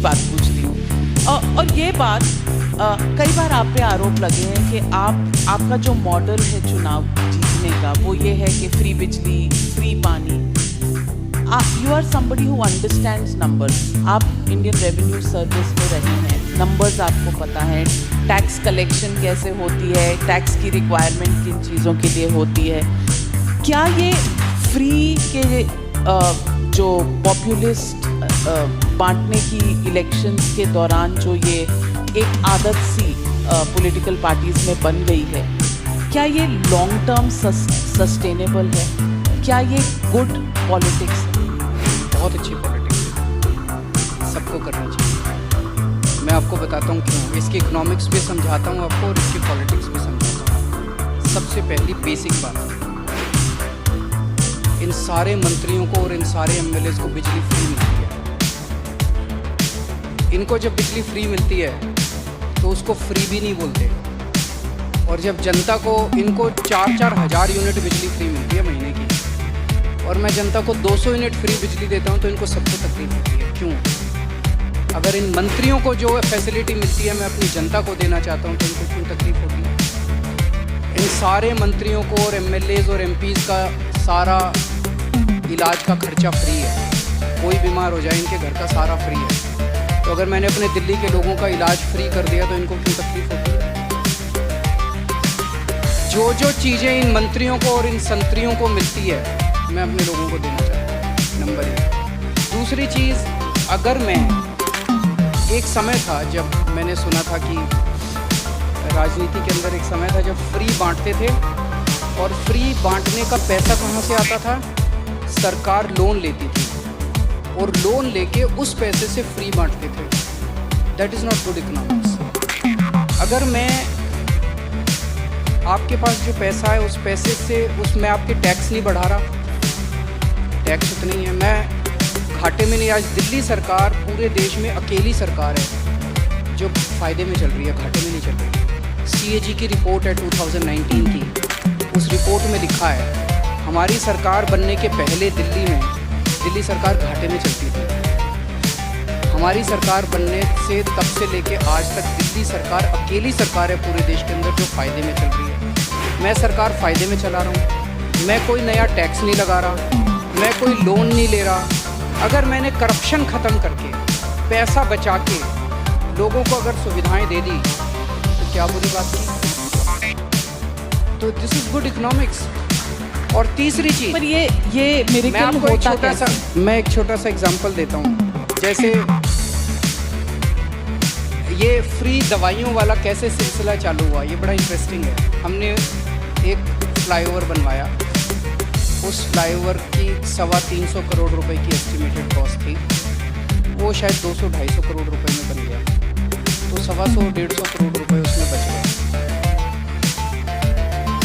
बात पूछती हूँ। और ये बात कई बार आप पे आरोप लगे हैं कि आपका जो मॉडल है चुनाव जीतने का वो ये है कि फ्री बिजली, फ्री पानी। You are somebody who understands numbers. आप इंडियन रेवेन्यू सर्विस में रहे हैं, नंबर्स आपको पता है, टैक्स कलेक्शन कैसे होती है, टैक्स की रिक्वायरमेंट किन चीज़ों के लिए होती है। क्या ये फ्री के जो पॉपुलिस्ट बांटने की इलेक्शंस के दौरान जो ये एक आदत सी पॉलिटिकल पार्टीज में बन गई है, क्या ये लॉन्ग टर्म सस्टेनेबल है? क्या ये गुड पॉलिटिक्स है? बहुत अच्छी पॉलिटिक्स है, सबको करनी चाहिए। मैं आपको बताता हूँ क्यों। इसकी इकोनॉमिक्स भी समझाता हूँ आपको और इसकी पॉलिटिक्स भी समझाता हूँ। सबसे पहली बेसिक बात, इन सारे मंत्रियों को और इन सारे एमएलएस को बिजली फ्री मिलती है। इनको जब बिजली फ्री मिलती है तो उसको फ्री भी नहीं बोलते, और जब जनता को इनको 4-4 हज़ार यूनिट बिजली फ्री मिलती है महीने की, और मैं जनता को 200 यूनिट फ्री बिजली देता हूँ तो इनको सबको तकलीफ होती है। क्यों? अगर इन मंत्रियों को जो फैसिलिटी मिलती है मैं अपनी जनता को देना चाहता हूँ तो इनको क्यों तकलीफ होती है? इन सारे मंत्रियों को और एमएलएज और एमपीज़ का सारा इलाज का खर्चा फ्री है। कोई बीमार हो जाए इनके घर का सारा फ्री है। तो अगर मैंने अपने दिल्ली के लोगों का इलाज फ्री कर दिया तो इनको क्यों तकलीफ होती है? जो चीज़ें इन मंत्रियों को और इन संतरियों को मिलती है मैं अपने लोगों को देना चाहता हूँ, नंबर 1। दूसरी चीज़, अगर मैं एक समय था जब मैंने सुना था कि राजनीति के अंदर एक समय था जब फ्री बांटते थे, और फ्री बांटने का पैसा कहाँ से आता था? सरकार लोन लेती थी और लोन लेके उस पैसे से फ्री बांटते थे। That is not good economics. अगर मैं आपके पास जो पैसा है उस पैसे से उसमें आपके टैक्स नहीं बढ़ा रहा, टैक्स उतनी ही है, मैं घाटे में नहीं। आज दिल्ली सरकार पूरे देश में अकेली सरकार है जो फ़ायदे में चल रही है, घाटे में नहीं चल रही। CAG की रिपोर्ट है 2019 की, उस रिपोर्ट में लिखा है हमारी सरकार बनने के पहले दिल्ली सरकार घाटे में चलती थी। हमारी सरकार बनने से तब से लेके आज तक दिल्ली सरकार अकेली सरकार है पूरे देश के अंदर जो फ़ायदे में चल रही है। मैं सरकार फ़ायदे में चला रहा हूँ, मैं कोई नया टैक्स नहीं लगा रहा, मैं कोई लोन नहीं ले रहा। अगर मैंने करप्शन ख़त्म करके पैसा बचा के लोगों को अगर सुविधाएं दे दी तो क्या बुरी बात की? तो दिस इज़ गुड इकोनॉमिक्स। और तीसरी चीज़, पर ये मेरे मैं आपको एक छोटा सा एग्जांपल देता हूँ। जैसे ये फ्री दवाइयों वाला कैसे सिलसिला चालू हुआ, ये बड़ा इंटरेस्टिंग है। हमने एक फ्लाईओवर बनवाया, उस फ्लाईओवर की 325 करोड़ रुपए की एस्टिमेटेड कॉस्ट थी, वो शायद 200-250 करोड़ रुपए में बन गया, तो 125-150 करोड़ रुपए उसमें बच गए।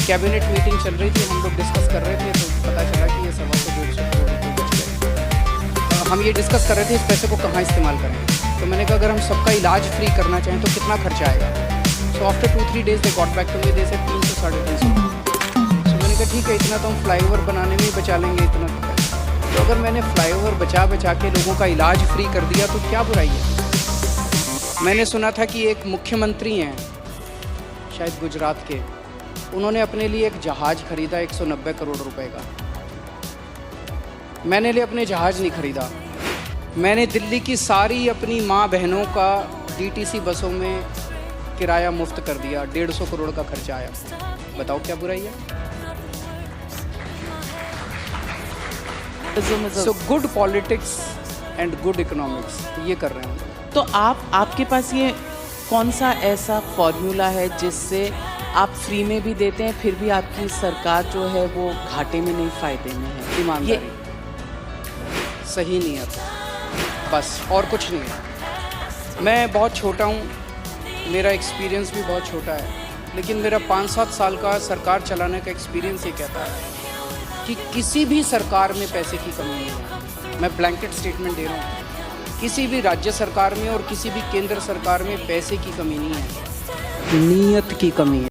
कैबिनेट मीटिंग चल रही थी, हम लोग डिस्कस कर रहे थे तो पता चला कि ये 125-150 करोड़ रुपये बच गए। हम ये डिस्कस कर रहे थे इस पैसे को कहाँ इस्तेमाल करें। तो मैंने कहा अगर हम सबका इलाज फ्री करना चाहें तो कितना खर्चा आएगा। So after 2-3 days they got back to me, they said 300-350। So मैंने कहा ठीक है, इतना तो हम फ्लाईओवर बनाने में ही बचा लेंगे, इतना तो है। तो अगर मैंने फ्लाईओवर बचा के लोगों का इलाज फ्री कर दिया तो क्या बुराई है? मैंने सुना था कि एक मुख्यमंत्री हैं शायद गुजरात के, उन्होंने अपने लिए एक जहाज़ खरीदा 190 करोड़ रुपए का। मैंने लिए अपने जहाज़ नहीं खरीदा, मैंने दिल्ली की सारी अपनी माँ बहनों का DTC बसों में किराया मुफ्त कर दिया, 150 करोड़ का खर्चा आया। बताओ क्या बुराई है? So good politics and good economics ये कर रहे हैं। तो आपके पास ये कौन सा ऐसा फॉर्मूला है जिससे आप फ्री में भी देते हैं फिर भी आपकी सरकार जो है वो घाटे में नहीं फ़ायदे में है? ईमानदारी, सही नीयत, बस और कुछ नहीं है। मैं बहुत छोटा हूँ, मेरा एक्सपीरियंस भी बहुत छोटा है, लेकिन मेरा 5-7 साल का सरकार चलाने का एक्सपीरियंस ये कहता है कि किसी भी सरकार में पैसे की कमी नहीं है। मैं ब्लैंकेट स्टेटमेंट दे रहा हूँ, किसी भी राज्य सरकार में और किसी भी केंद्र सरकार में पैसे की कमी नहीं है, नीयत की कमी है।